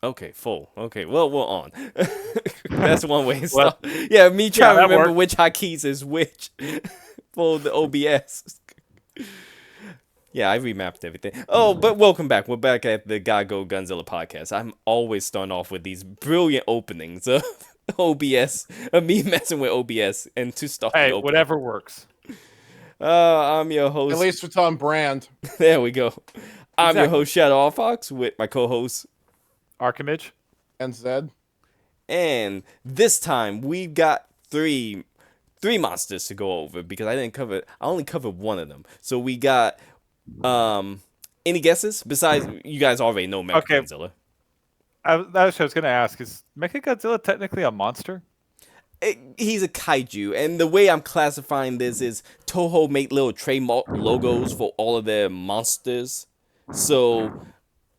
Okay, full. Okay, well, we're on. That's one way. Well, Yeah, me trying to remember worked. which hotkeys is which for the OBS. Yeah, I remapped everything. Oh, but welcome back. We're back at the Gotta Go Godzilla podcast. I'm always starting off with these brilliant openings of OBS, of me messing with OBS, and to start Hey, the opening. whatever works. I'm your host. At least it's on brand. There we go. I'm your Exactly. host, Shadow Fox, with my co-host. Archimage. And Zed. And this time we've got three monsters to go over because I only covered one of them. So we got any guesses besides you guys already know MechaGodzilla. That's what I was going to ask. Is MechaGodzilla technically a monster? He's a kaiju, and the way I'm classifying this is Toho make little trademark logos for all of their monsters. So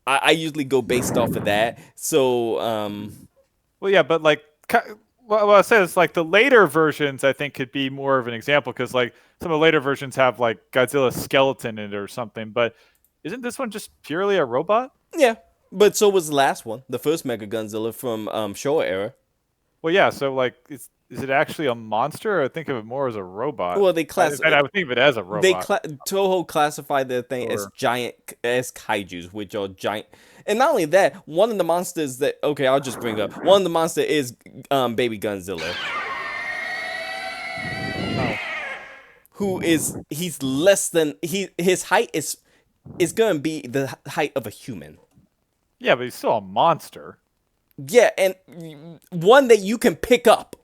I usually go based off of that. So Well, yeah, but like, well, I said it's like the later versions. I think could be more of an example because like some of the later versions have like Godzilla's skeleton in it or something. But isn't this one just purely a robot? yeah, but so was the last one, the first MechaGodzilla from Showa era. Well, yeah. So like, is it actually a monster? Or I think of it more as a robot. Well, they I would think of it as a robot. Toho classified their thing as kaijus, which are giant. And not only that, one of the monsters that I'll just bring up. One of the monster is Baby Godzilla. Oh. He's less than his height is gonna be the height of a human. Yeah, but he's still a monster. Yeah, and one that you can pick up.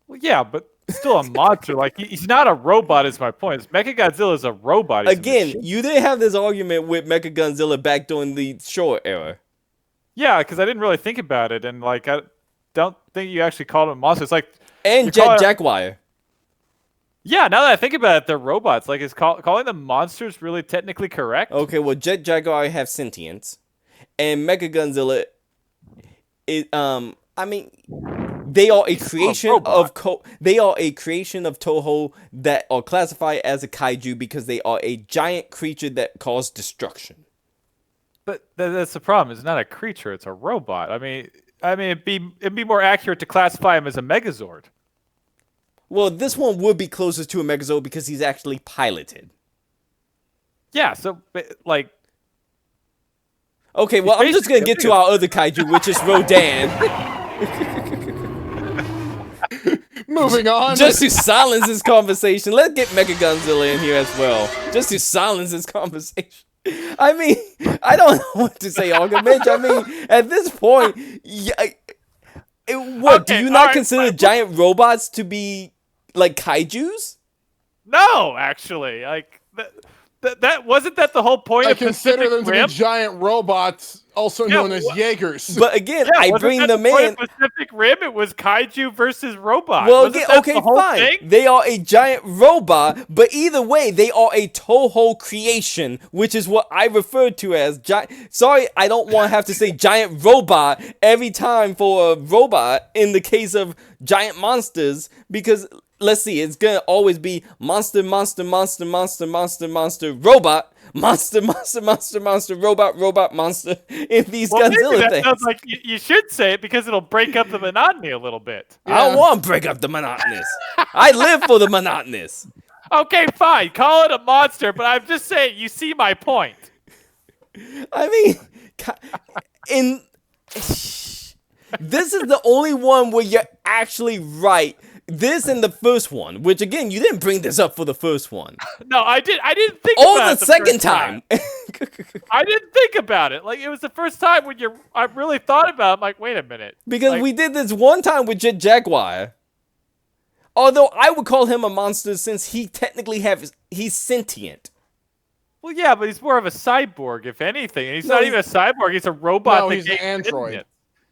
Well, yeah, but still a monster. Like he's not a robot. Is my point. MechaGodzilla is a robot. He's Again, you didn't have this argument with MechaGodzilla back during the Showa era. yeah, because I didn't really think about it, and like I don't think you actually called them monsters. Like And Jet Jaguar. yeah, now that I think about it, they're robots. Like is calling them monsters really technically correct? Okay, well, Jet Jaguar have sentience, and MechaGodzilla is I mean, they are a creation of Toho that are classified as a kaiju because they are a giant creature that cause destruction. But that's the problem. It's not a creature. It's a robot. I mean, it'd be more accurate to classify him as a Megazord. Well, this one would be closest to a Megazord because he's actually piloted. Yeah. So like. Okay, well, I'm just gonna get to our other kaiju, which is Rodan. Moving on. Just to silence this conversation, let's get MechaGodzilla in here as well. Just to silence this conversation. I mean, I don't know what to say, Mitch. I mean, at this point, do you not consider giant robots to be like kaijus? No, actually, like that wasn't that the whole point I of consider Pacific them Rim? to be giant robots, also known as Jaegers. But again, Yeah, I wasn't bring that them the point in. of Pacific Rim, it was kaiju versus robot. Well, Wasn't that okay, the whole fine. thing? They are a giant robot, but either way, they are a Toho creation, which is what I refer to as giant. Sorry, I don't want to have to say giant robot every time for a robot in the case of giant monsters, because let's see, it's gonna always be monster, robot, monster, robot, monster in these Well, maybe Godzilla that things. sounds like you should say it because it'll break up the monotony a little bit. I don't want to break up the monotonous. I live for the monotonous. Okay, fine. Call it a monster, but I'm just saying, you see my point. I mean, this is the only one where you're actually right. This and the first one, which again, you didn't bring this up for the first one. No, I didn't think Or about it the second first time. I didn't think about it. Like, it was the first time when I really thought about it. I'm like, wait a minute. Because like, we did this one time with Jet Jaguar. Although I would call him a monster since he's sentient. Well, yeah, but he's more of a cyborg, if anything. And he's not even a cyborg. He's a robot. No, that he's an gains android. sentience.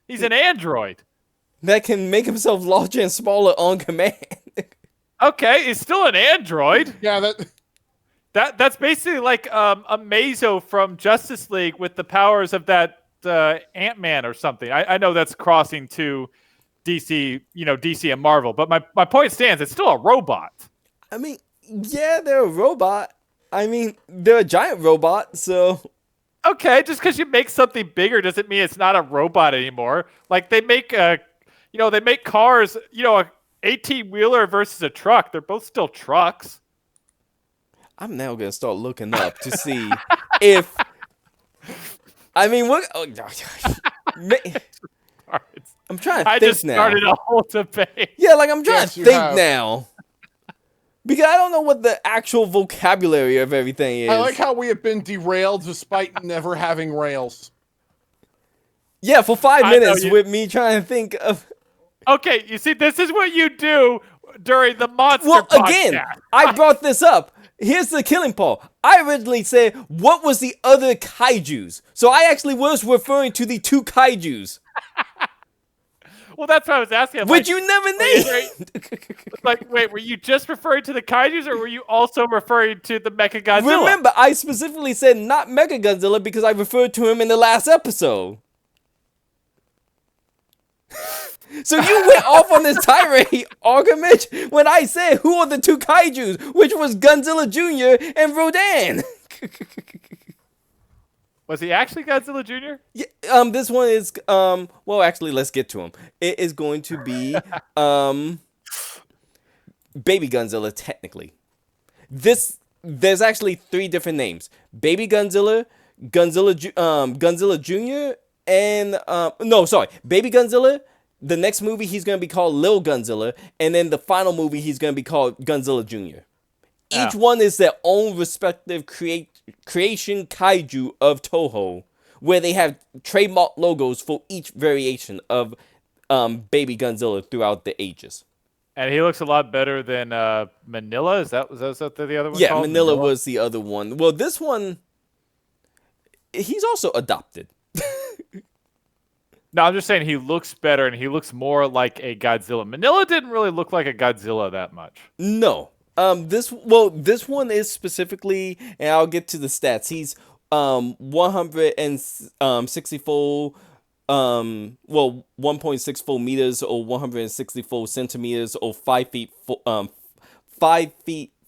He's an android. That can make himself larger and smaller on command. Okay, he's still an android. Yeah, That's basically like a Mazo from Justice League with the powers of that Ant-Man or something. I know that's crossing to DC, DC and Marvel, but my point stands. It's still a robot. I mean, yeah, they're a robot. I mean, they're a giant robot, so... okay, just because you make something bigger doesn't mean it's not a robot anymore. Like they make they make cars, a 18-wheeler versus a truck. They're both still trucks. I'm now gonna start looking up to see if. I mean, what? Oh, I'm trying to think now. I just started a whole debate. Yeah, like I'm trying Yes, to you think have. now. Because I don't know what the actual vocabulary of everything is. I like how we have been derailed despite never having rails. Yeah, for 5 I know minutes you- with me trying to think of. Okay, you see, this is what you do during the monster Well, podcast. again, I brought this up. Here's the killing part. I originally said, what was the other kaijus? So I actually was referring to the 2 kaijus. Well, that's what I was asking. I'm Which like, you never named. wait, were you just referring to the kaijus, or were you also referring to the MechaGodzilla? Remember, I specifically said not MechaGodzilla because I referred to him in the last episode. So you went off on this tirade, Argamich, when I said who are the 2 kaijus, which was Godzilla Jr. and Rodan. Was he actually Godzilla Jr.? Yeah, this one is well, actually, let's get to him. It is going to be Baby Godzilla technically. There's actually 3 different names. Baby Godzilla, Godzilla Jr. and Baby Godzilla. The next movie he's going to be called Lil Godzilla, and then the final movie he's going to be called Godzilla Jr. Each one is their own respective creation kaiju of Toho, where they have trademark logos for each variation of Baby Godzilla throughout the ages. And he looks a lot better than Manila. Was that the other one? Yeah, called? Manila was the other one. Well, this one, he's also adopted. No, I'm just saying he looks better and he looks more like a Godzilla. Manila didn't really look like a Godzilla that much. No. This one is specifically, and I'll get to the stats. He's 164 1.64 meters or 164 centimeters or 5 feet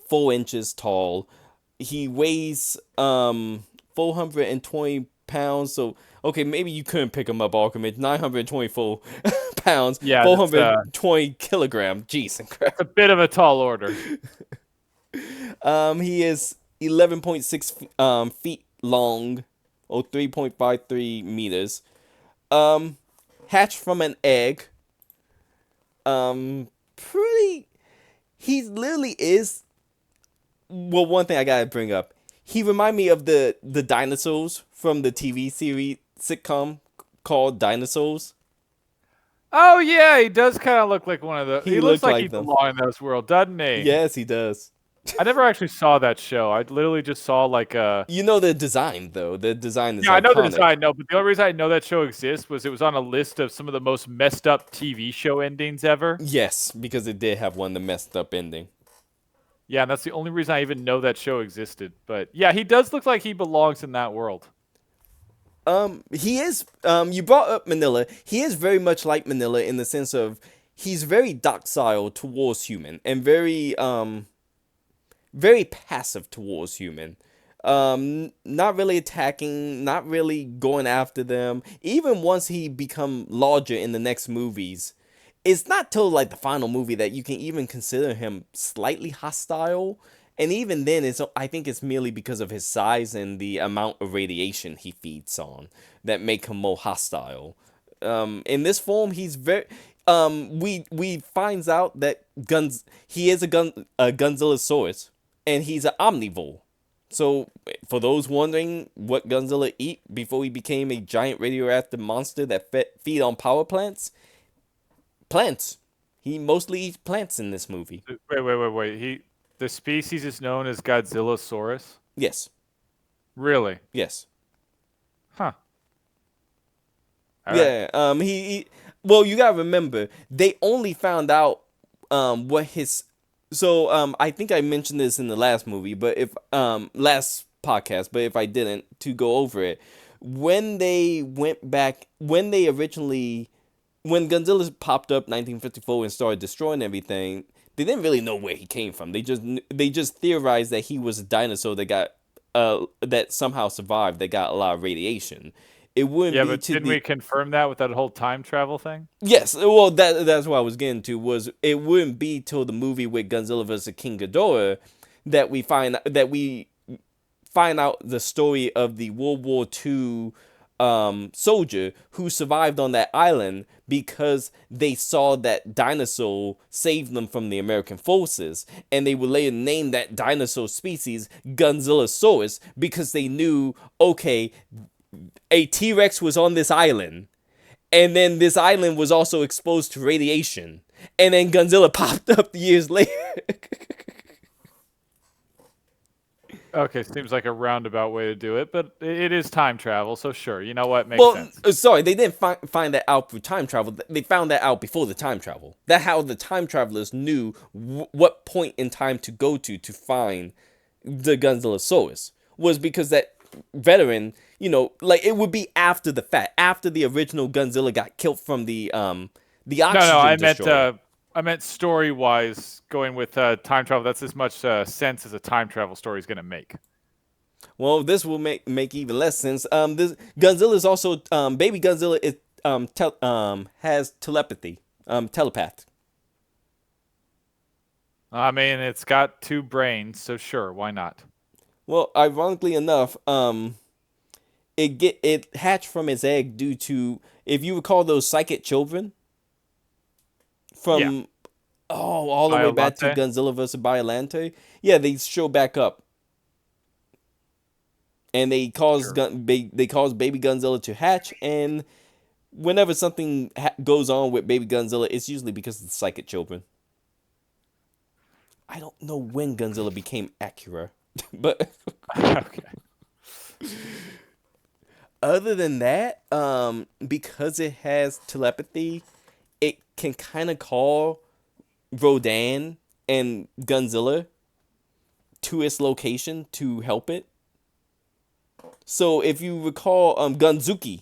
4 inches tall. He weighs 420 pounds. So okay, maybe you couldn't pick him up, Archimage. 924 pounds. Yeah, 420 kilograms. Jeez, crap. It's a bit of a tall order. He is 11.6 feet long, or 3.53 meters. Hatched from an egg. He literally is. Well, one thing I gotta bring up. He remind me of the dinosaurs from the TV series sitcom called Dinosaurs. Oh yeah, he does kind of look like one of the. He looks looks like he them. belongs in this world, doesn't he? Yes, he does. I never actually saw that show. I literally just saw like a. You know the design though. The design is Yeah, I know the iconic. design. No, but the only reason I know that show exists was it was on a list of some of the most messed up TV show endings ever. Yes, because it did have one the messed up ending. Yeah, and that's the only reason I even know that show existed. But yeah, he does look like he belongs in that world. He is. You brought up Manila. He is very much like Manila in the sense of he's very docile towards human and very passive towards human. Not really attacking, not really going after them. Even once he become larger in the next movies, it's not till like the final movie that you can even consider him slightly hostile. And even then, I think it's merely because of his size and the amount of radiation he feeds on that make him more hostile. In this form, he's very. We finds out that he is a Godzillasaurus, and he's an omnivore. So, for those wondering what Godzilla eat before he became a giant radioactive monster that feed on power plants, he mostly eats plants in this movie. Wait. The species is known as Godzillasaurus? Yes. Really? Yes. Huh. All right. Yeah. Well, you gotta remember they only found out what his. So I think I mentioned this in the last movie, but if last podcast, but if I didn't, to go over it, when they went back, when Godzilla popped up 1954 and started destroying everything. They didn't really know where he came from. They just theorized that he was a dinosaur that got that somehow survived that got a lot of radiation. It wouldn't Yeah, be but to didn't the we confirm that with that whole time travel thing? Yes, well that's what I was getting to was it wouldn't be till the movie with Godzilla vs King Ghidorah that we find out the story of the World War II soldier who survived on that island because they saw that dinosaur saved them from the American forces, and they would later name that dinosaur species Godzillasaurus because they knew, okay, a T-Rex was on this island, and then this island was also exposed to radiation, and then Godzilla popped up years later. Okay, seems like a roundabout way to do it, but it is time travel, so sure. You know what? Makes sense. Sorry, they didn't find that out through time travel. They found that out before the time travel. That's how the time travelers knew what point in time to go to find the Godzillasaurus, was because that veteran, like it would be after the fact, after the original Godzilla got killed from the oxygen No, destroyer. I meant story-wise, going with time travel. That's as much sense as a time travel story is going to make. Well, this will make even less sense. This Godzilla is also baby Godzilla is has telepathy, telepath. I mean, it's got 2 brains, so sure, why not? Well, ironically enough, it hatched from its egg due to, if you recall, those psychic children from Yeah. all the way back to Biollante? Godzilla vs. Biollante. Yeah, they show back up, and they cause Sure. they cause baby Godzilla to hatch. And whenever something goes on with baby Godzilla, it's usually because of the psychic children. I don't know when Godzilla became Acura, but Okay. other than that, because it has telepathy, it can kind of call Rodan and Godzilla to its location to help it. So if you recall Gunzuki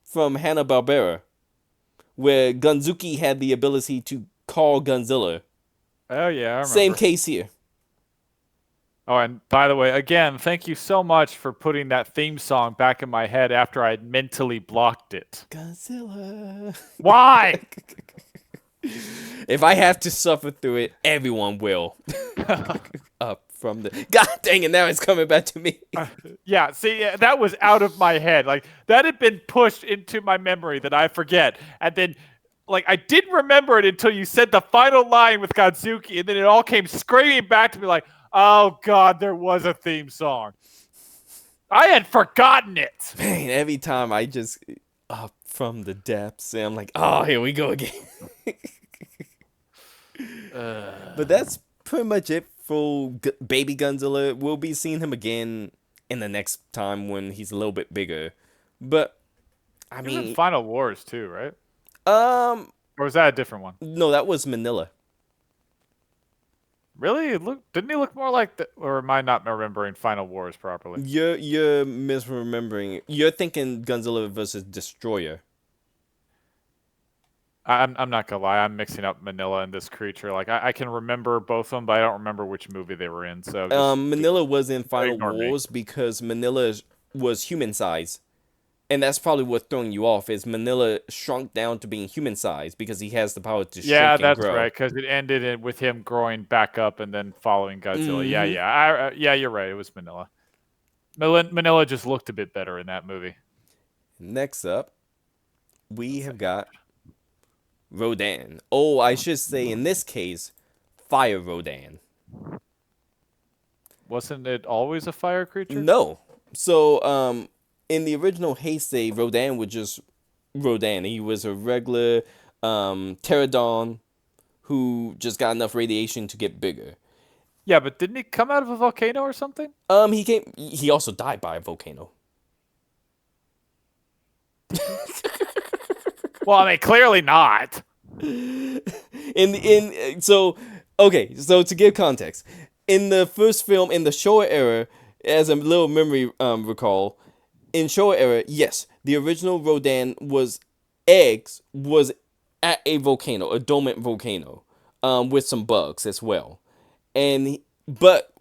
from Hanna-Barbera, where Gunzuki had the ability to call Godzilla. Oh, yeah, I remember. Same case here. Oh, and by the way, again, thank you so much for putting that theme song back in my head after I had mentally blocked it. Godzilla. Why? If I have to suffer through it, everyone will. Up from the... God dang it, now it's coming back to me. Yeah, see, that was out of my head. Like, that had been pushed into my memory that I forget. And then, like, I didn't remember it until you said the final line with Godzuki, and then it all came screaming back to me like, oh, God, there was a theme song. I had forgotten it. Man, every time I just... Up from the depths, and I'm like, oh, here we go again. But that's pretty much it for Baby Godzilla. We'll be seeing him again in the next time when he's a little bit bigger. But I He was in mean, Final Wars too, right? Or was that a different one? no, that was Manila. Really? Didn't he look more like the? Or am I not remembering Final Wars properly? You're misremembering. You're thinking Godzilla versus Destroyer. I'm not gonna lie. I'm mixing up Manila and this creature. Like I can remember both of them, but I don't remember which movie they were in. So Manila was in Final ignore me. Wars because Manila was human size. And that's probably what's throwing you off, is Manila shrunk down to being human size because he has the power to shrink and that's grow. right. Because it ended with him growing back up and then following Godzilla. Mhm. Yeah, you're right. It was Manila. Manila just looked a bit better in that movie. Next up, we have got Rodan. Oh, I should say in this case, Fire Rodan. Wasn't it always a fire creature? No. So, in the original Heisei, Rodan was just Rodan. He was a regular pterodon who just got enough radiation to get bigger. Yeah, but didn't he come out of a volcano or something? He also died by a volcano. Well, I mean, clearly not. So to give context, in the first film in the Showa era, as a little memory recall, in Showa era, yes, the original Rodan was at a volcano, a dormant volcano, with some bugs as well, but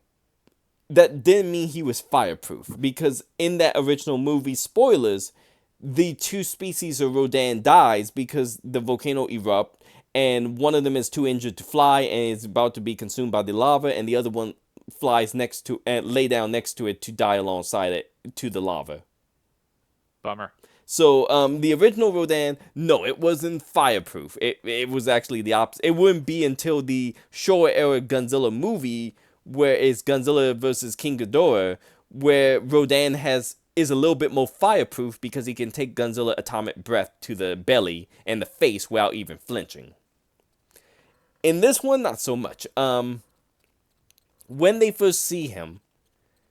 that didn't mean he was fireproof, because in that original movie, spoilers, the two species of Rodan dies because the volcano erupt, and one of them is too injured to fly and is about to be consumed by the lava, and the other one flies next to and lay down next to it to die alongside it to the lava. Bummer. So the original Rodan, no, it wasn't fireproof. It was actually the opposite. It wouldn't be until the Showa era Godzilla movie, where it's Godzilla versus King Ghidorah, where Rodan is a little bit more fireproof because he can take Godzilla atomic breath to the belly and the face without even flinching. In this one, not so much. When they first see him,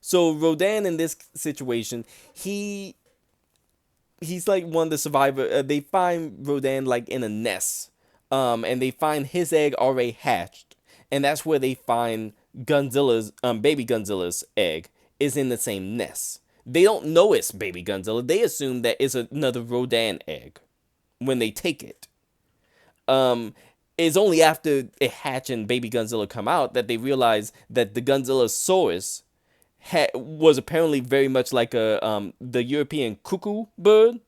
so Rodan in this situation, he's like one of the survivors. They find Rodan like in a nest, and they find his egg already hatched, and that's where they find Godzilla's baby Godzilla's egg is in the same nest. They don't know it's baby Godzilla. They assume that it's another Rodan egg when they take it. It's only after it hatch and baby Godzilla come out that they realize that the Godzillasaurus was apparently very much like the European cuckoo bird.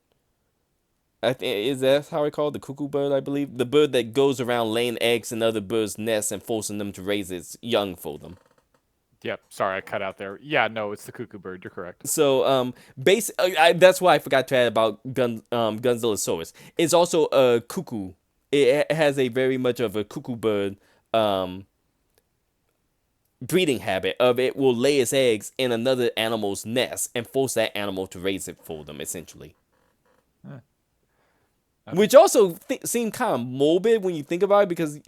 Is that how I call it? The cuckoo bird, I believe. The bird that goes around laying eggs in other birds' nests and forcing them to raise its young for them. Yep. Sorry, I cut out there. Yeah, no, it's the cuckoo bird. You're correct. So, that's why I forgot to add about Godzillasaurus. It's also a cuckoo. It has a very much of a cuckoo bird breeding habit of it will lay its eggs in another animal's nest and force that animal to raise it for them, essentially. Huh. Which also seemed kind of morbid when you think about it, because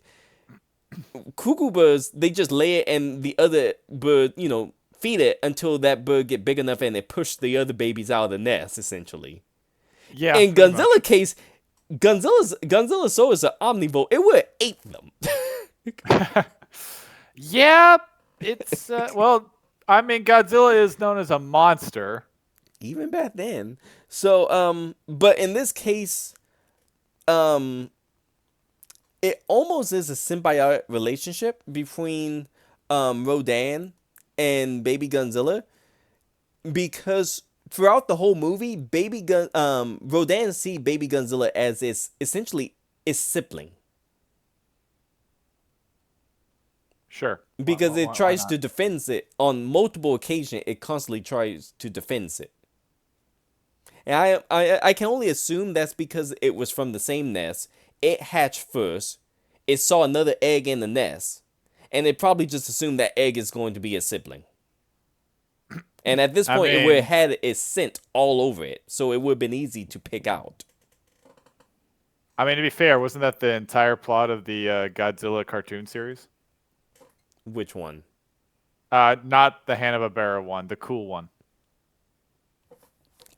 cuckoo birds, they just lay it and the other bird, feed it until that bird get big enough and they push the other babies out of the nest, essentially. Yeah. In Godzilla case, Godzillasaurus are omnivore. It would have ate them. Yeah, it's well, I mean, Godzilla is known as a monster. Even back then. So, but in this case, it almost is a symbiotic relationship between Rodan and baby Godzilla, because throughout the whole movie, Rodan see baby Godzilla as essentially its sibling. Sure. Because it tries to defend it on multiple occasions. It constantly tries to defend it. And I can only assume that's because it was from the same nest. It hatched first. It saw another egg in the nest. And it probably just assumed that egg is going to be a sibling. And at this point, it would have had its scent all over it. So it would have been easy to pick out. I mean, to be fair, wasn't that the entire plot of the Godzilla cartoon series? Which one? Not the Hanna-Barbera one, the cool one.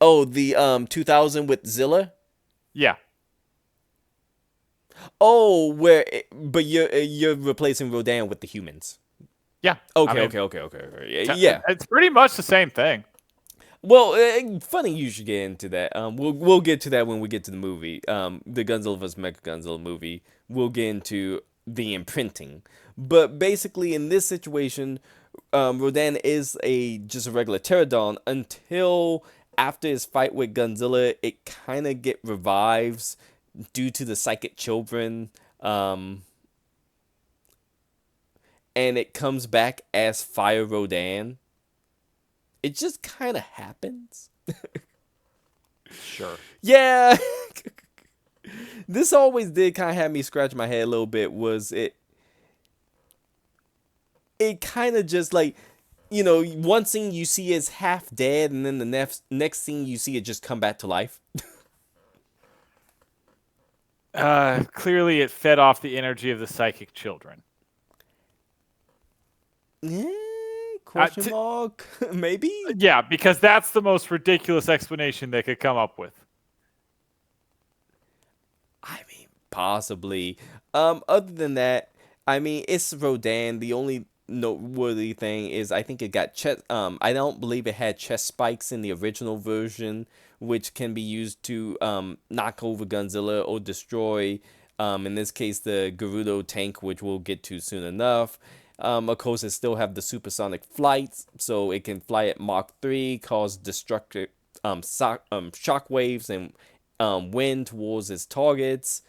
Oh, the 2000 with Zilla? Yeah. Oh, but you're replacing Rodan with the humans. Yeah. Okay. Yeah. It's pretty much the same thing. Well, funny you should get into that. We'll get to that when we get to the movie. The Godzilla vs. MechaGodzilla movie. We'll get into the imprinting. But basically, in this situation, Rodan is just a regular pterodon until after his fight with Godzilla, it kind of revives due to the psychic children. And it comes back as Fire Rodan. It just kind of happens. Sure. Yeah. This always did kind of have me scratch my head a little bit. Was it kind of just like, one scene you see is half dead, and then the next scene you see it just come back to life. Clearly it fed off the energy of the psychic children. Question mark? Maybe? Yeah, because that's the most ridiculous explanation they could come up with. I mean, possibly. Other than that, I mean, it's Rodan. The only noteworthy thing is I think it got chest. I don't believe it had chest spikes in the original version, which can be used to knock over Godzilla or destroy, in this case, the Gerudo tank, which we'll get to soon enough. Of course, it still have the supersonic flights, so it can fly at Mach 3, cause destructive shock waves and wind towards its targets.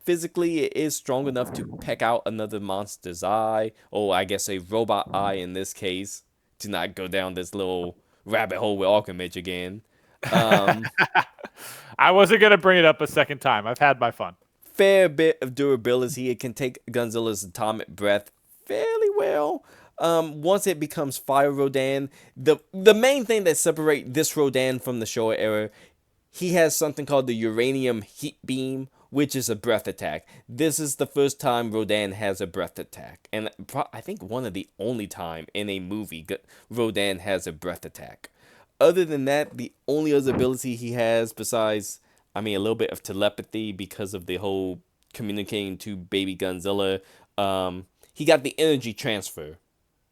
Physically, it is strong enough to peck out another monster's eye, or I guess a robot eye in this case, to not go down this little rabbit hole with Archimage again. I wasn't going to bring it up a second time. I've had my fun. Fair bit of durability. It can take Godzilla's atomic breath fairly well. Once it becomes Fire Rodan, the main thing that separates this Rodan from the Showa era, he has something called the uranium heat beam, which is a breath attack. This is the first time Rodan has a breath attack, and I think one of the only time in a movie Rodan has a breath attack. Other than that, the only other ability he has besides, a little bit of telepathy because of the whole communicating to baby Godzilla, he got the energy transfer,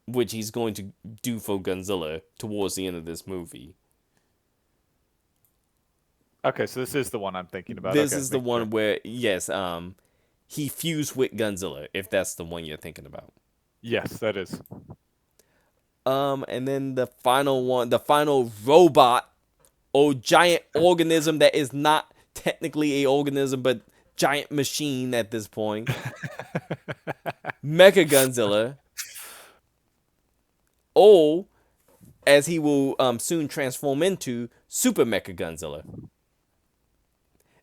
which he's going to do for Godzilla towards the end of this movie. Okay, so this is the one I'm thinking about. This is the one where, yes, he fused with Godzilla, if that's the one you're thinking about. Yes, that is. And then the final one, the final robot or giant organism that is not technically a organism, but giant machine at this point. MechaGodzilla. Or, as he will soon transform into, Super MechaGodzilla.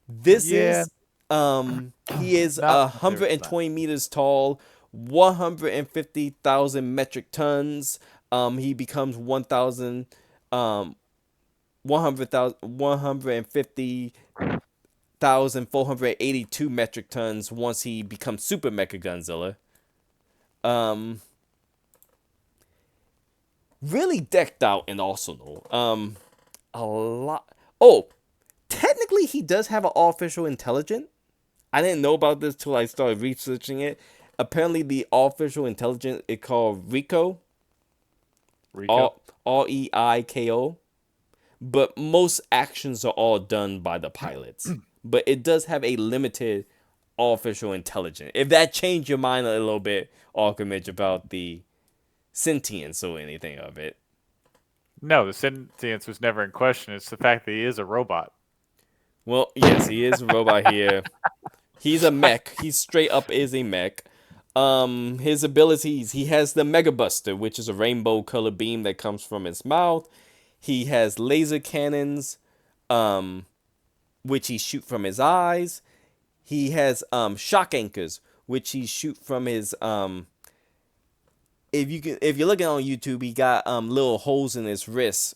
This is, he is 120 meters tall, 150,000 metric tons. He becomes 150,482 metric tons once he becomes Super MechaGodzilla. Really decked out in arsenal. A lot. Oh, technically he does have an artificial intelligence. I didn't know about this till I started researching it. Apparently the artificial intelligence is called Rico. Reiko. But most actions are all done by the pilots. But it does have a limited artificial intelligence. If that changed your mind a little bit, Archimage, about the sentience or anything of it. No, the sentience was never in question. It's the fact that he is a robot. Well, yes, he is a robot here. He's a mech. He straight up is a mech. His abilities, he has the Mega Buster, which is a rainbow color beam that comes from his mouth. He has laser cannons, which he shoot from his eyes. He has shock anchors, which he shoot from his if you're looking on YouTube, he got little holes in his wrists,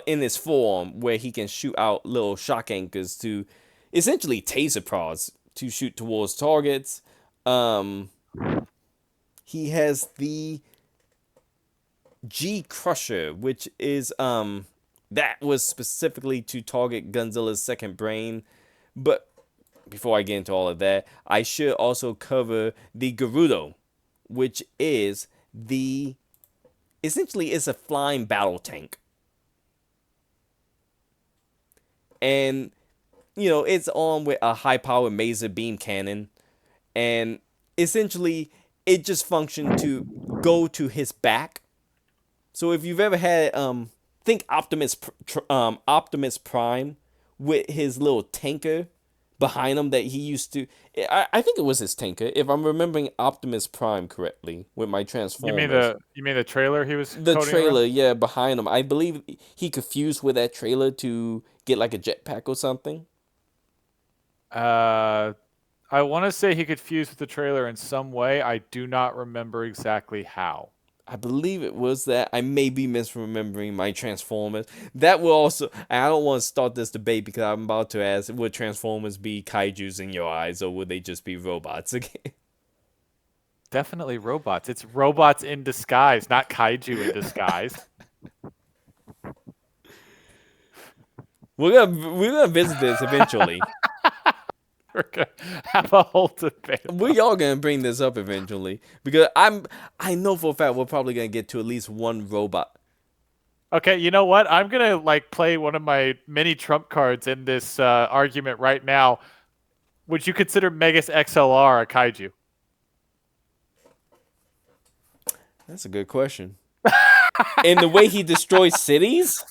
in his forearm, where he can shoot out little shock anchors to essentially taser prods to shoot towards targets. He has the G Crusher, which is that was specifically to target Godzilla's second brain. But before I get into all of that, I should also cover the Gerudo, which is essentially it's a flying battle tank. And, it's armed with a high-powered laser beam cannon. And essentially, it just functioned to go to his back. So if you've ever had, think Optimus Prime with his little tanker behind him that he used to. I think it was his tanker, if I'm remembering Optimus Prime correctly, with my Transformers. You mean the trailer he was? The trailer, around? yeah, behind him. I believe he could fuse with that trailer to get like a jetpack or something. I want to say he could fuse with the trailer in some way. I do not remember exactly how. I believe it was that. I may be misremembering my Transformers. That will also... I don't want to start this debate because I'm about to ask, would Transformers be kaijus in your eyes, or would they just be robots again? Definitely robots. It's robots in disguise, not kaiju in disguise. We're gonna visit this eventually. We're gonna have a whole debate. We all gonna bring this up eventually because I know for a fact we're probably gonna get to at least one robot. Okay, you know what? I'm gonna play one of my mini trump cards in this argument right now. Would you consider Megas XLR a kaiju? That's a good question. In the way he destroys cities?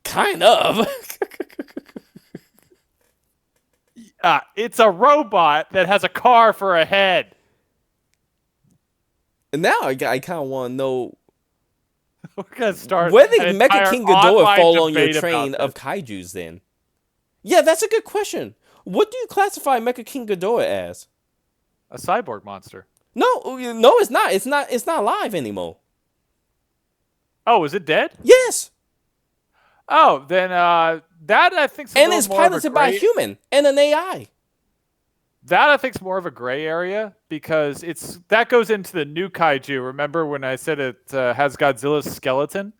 Kind of. It's a robot that has a car for a head. And now I kind of want to know We're gonna start. where did an Mecha entire King Ghidorah online fall on your debate train about of kaijus then? Yeah, that's a good question. What do you classify Mecha King Ghidorah as? this. A cyborg monster. No, it's not. It's not alive anymore. Oh, is it dead? Yes. Oh, then that I think. And it's piloted by a human and an AI. That I think is more of a gray area because that goes into the new kaiju. Remember when I said it has Godzilla's skeleton?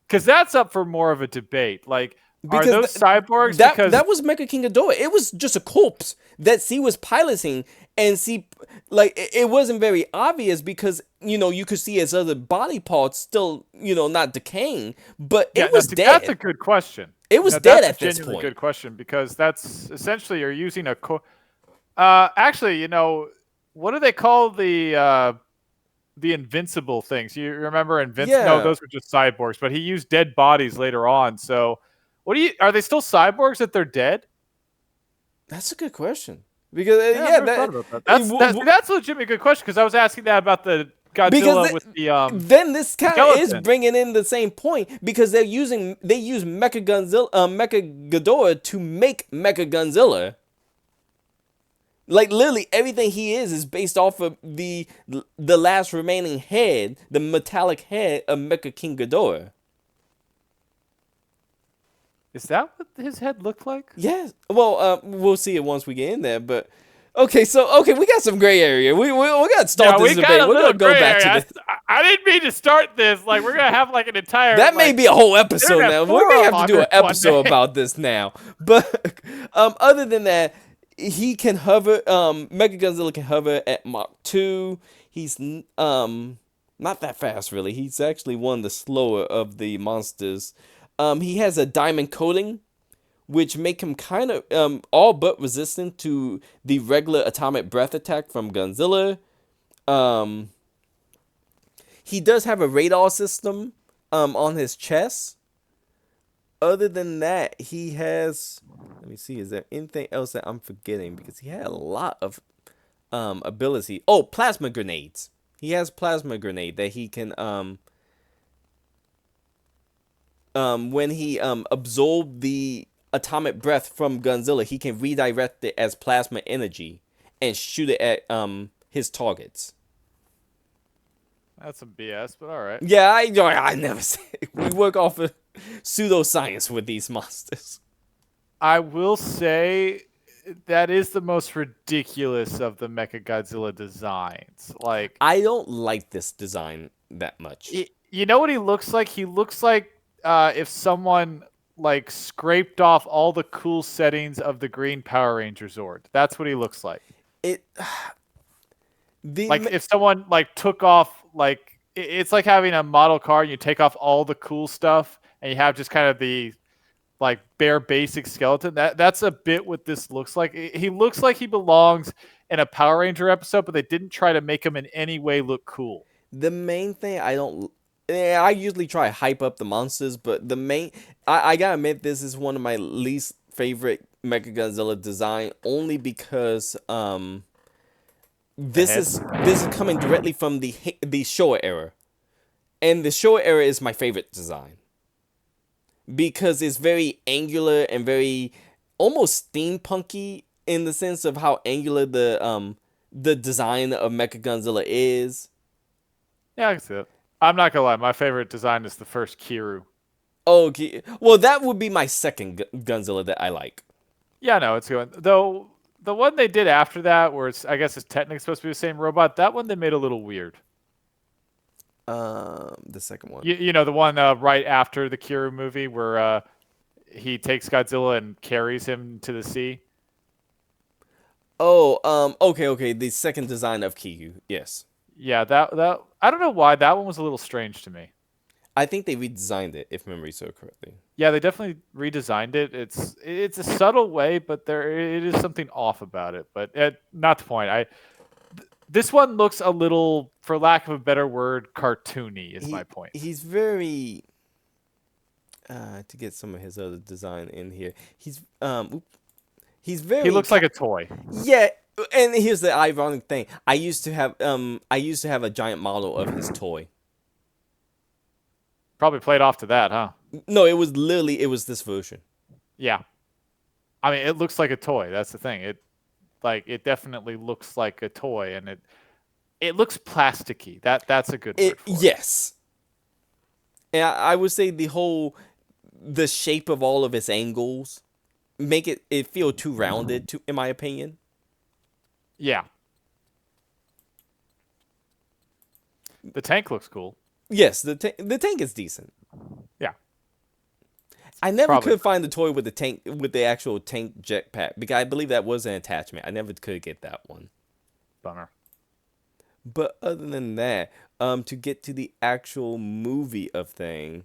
Because that's up for more of a debate. Like, are those cyborgs? That was Mecha King Ghidorah. It was just a corpse that C was piloting, and C, like, it wasn't very obvious because you could see his other body parts still not decaying, but it was dead. That's a good question. It was dead at this point. Good question because that's essentially you're using a actually, what do they call the invincible things? You remember Invincible? Yeah. No, those were just cyborgs, but he used dead bodies later on. So, are they still cyborgs that they're dead? That's a good question because that's a legitimately good question because I was asking that about the Godzilla with the then this kind of is skeleton. bringing in the same point because they use Mecha Ghidorah to make Mecha Like literally everything he is based off of the last remaining head, the metallic head of Mecha King Ghidorah. Is that what his head looked like? Yes. Well, we'll see it once we get in there, but. Okay, we got some gray area. We got to start this debate. We're gonna go back to this. I didn't mean to start this. Like we're gonna have like an entire. That may be a whole episode now. We may have to do an episode day. about this now. But other than that, he can hover. Mechagodzilla can hover at Mach 2. He's not that fast really. He's actually one of the slower of the monsters. He has a diamond coating, which make him kind of all but resistant to the regular atomic breath attack from Godzilla. He does have a radar system on his chest. Other than that, he has... Let me see, is there anything else that I'm forgetting? Because he had a lot of ability. Oh, plasma grenades. He has plasma grenade that he can... when he absorbed the atomic breath from Godzilla, he can redirect it as plasma energy and shoot it at his targets. That's some BS, but all right. Yeah, I never say it. We work off of pseudoscience with these monsters. I will say that is the most ridiculous of the MechaGodzilla designs. Like, I don't like this design that much. You know what he looks like? He looks like if someone like scraped off all the cool settings of the Green Power Ranger Zord. That's what he looks like. If someone like took off it's like having a model car and you take off all the cool stuff and you have just kind of the like bare basic skeleton. That's a bit what this looks like. He looks like he belongs in a Power Ranger episode, but they didn't try to make him in any way look cool. The main thing I usually try to hype up the monsters, but I gotta admit this is one of my least favorite MechaGodzilla design, only because this is coming directly from the Showa era, and the Showa era is my favorite design because it's very angular and very almost steampunky in the sense of how angular the design of MechaGodzilla is. Yeah, I can see it. I'm not gonna lie, my favorite design is the first Kiryu. Okay, well that would be my second Godzilla that I like. Yeah, no, it's good. Though the one they did after that, where I guess it's technically supposed to be the same robot, that one they made a little weird. The second one. You know, the one right after the Kiryu movie where he takes Godzilla and carries him to the sea. Oh, okay. The second design of Kiryu, yes. Yeah, that I don't know why that one was a little strange to me. I think they redesigned it, if memory serves correctly. Yeah, they definitely redesigned it. It's a subtle way, but it is something off about it. But not the point. This one looks a little, for lack of a better word, cartoony. Is my point. He's very. To get some of his other design in here, he's very. He looks like a toy. Yeah, and here's the ironic thing. I used to have a giant model of his toy. Probably played off to that, huh? No, it was this version. Yeah. I mean, it looks like a toy. That's the thing. It definitely looks like a toy, and it looks plasticky. That's a good word for it. Yes. And I would say the shape of all of its angles make it feel too rounded, in my opinion. Yeah. The tank looks cool. Yes, the tank is decent. Yeah. I never could find the toy with the actual tank jetpack, because I believe that was an attachment. I never could get that one. Bummer. But other than that, to get to the actual movie of thing,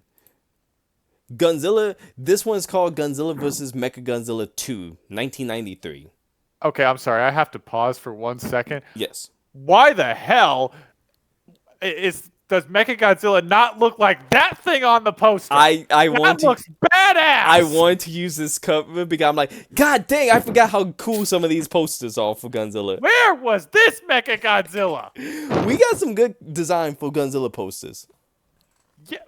Godzilla. This one's called Godzilla vs. MechaGodzilla 2, 1993. Okay, I'm sorry. I have to pause for 1 second. Yes. Why the hell does MechaGodzilla not look like that thing on the poster? That looks badass. I want to use this cover because I'm like, God dang, I forgot how cool some of these posters are for Godzilla. Where was this MechaGodzilla? We got some good design for Godzilla posters. Yeah,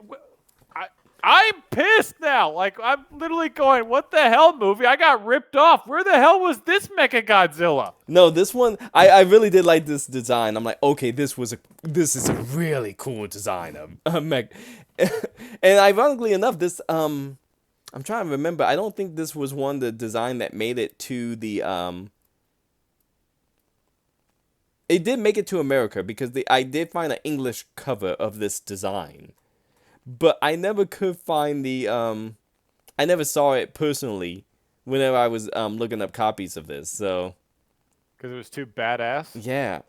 I'm pissed now. Like, I'm literally going, what the hell, movie? I got ripped off. Where the hell was this MechaGodzilla? No, this one, I really did like this design. I'm like, okay, this is a really cool design of Mech. And ironically enough, this, I'm trying to remember. I don't think this was the design that made it to the, it did make it to America because I did find an English cover of this design. But I never could find I never saw it personally whenever I was looking up copies of this, so. Because it was too badass? Yeah.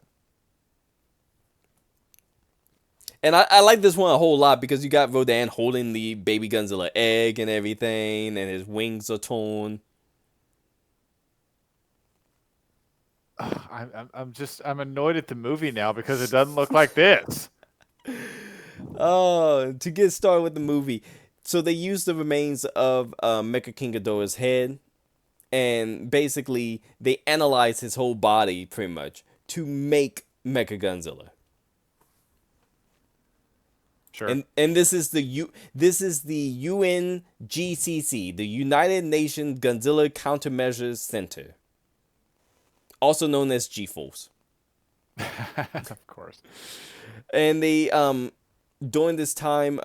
And I like this one a whole lot because you got Rodan holding the baby Godzilla egg and everything, and his wings are torn. I'm annoyed at the movie now because it doesn't look like this. Oh, to get started with the movie. So they used the remains of Mecha King Ghidorah's head, and basically they analyzed his whole body pretty much to make MechaGodzilla. Sure. And this is the UNGCC, the United Nations Godzilla Countermeasures Center, also known as G-Force. Of course. And they during this time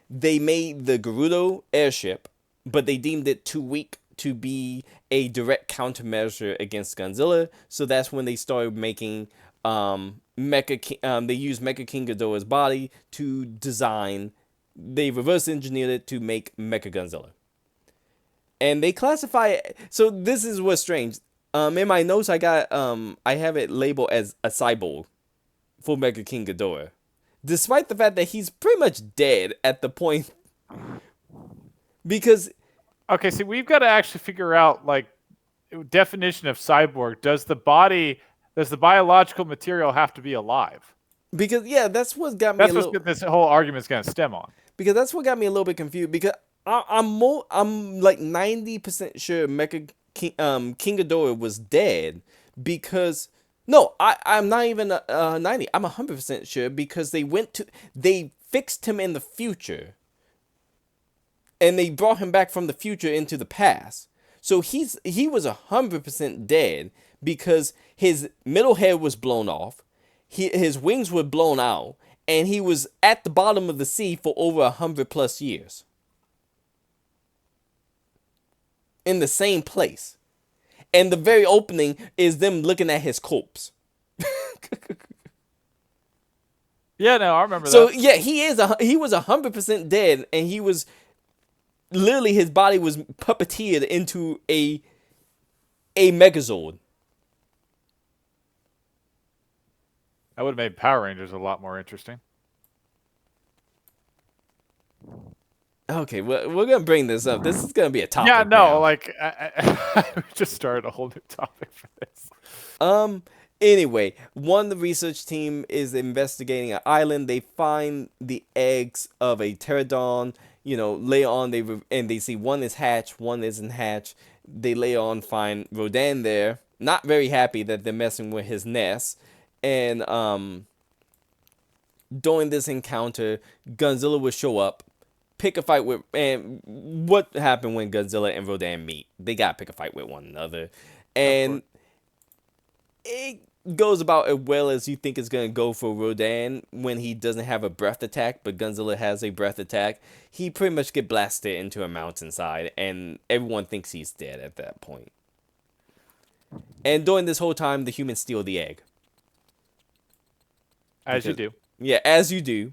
they made the Gerudo airship, but they deemed it too weak to be a direct countermeasure against Godzilla. So that's when they started making they used Mecha King Ghidorah's body to design. They reverse engineered it to make MechaGodzilla. And they classify it. So this is what's strange. In my notes, I have it labeled as a cyborg for Mecha King Ghidorah, despite the fact that he's pretty much dead at the point. Because okay, see, we've got to actually figure out like definition of cyborg. Does the biological material have to be alive? Because that's what got me. That's what this whole argument's going to stem on. Because that's what got me a little bit confused. Because I'm like 90% sure Mecha King Ghidorah was dead. Because no, I'm not even 90. I'm 100% sure because they fixed him in the future, and they brought him back from the future into the past. So he was 100% dead because his middle head was blown off, his wings were blown out, and he was at the bottom of the sea for over 100+ years. In the same place. And the very opening is them looking at his corpse. Yeah, no, I remember that. So yeah, he was 100% dead, and he was literally, his body was puppeteered into a Megazord. That would have made Power Rangers a lot more interesting. Okay, we're gonna bring this up. This is gonna be a topic. Yeah, no, now. like I just started a whole new topic for this. Anyway, one of the research team is investigating an island. They find the eggs of a pterodon. Later on they see one is hatched, one isn't hatched. They later on find Rodan there, not very happy that they're messing with his nest. And during this encounter, Godzilla will show up, pick a fight with. And what happened when Godzilla and Rodan meet? They gotta pick a fight with one another, and it goes about as well as you think it's going to go for Rodan when he doesn't have a breath attack, but Godzilla has a breath attack. He pretty much get blasted into a mountainside, and everyone thinks he's dead at that point. And during this whole time, the humans steal the egg. As you do. Yeah, as you do.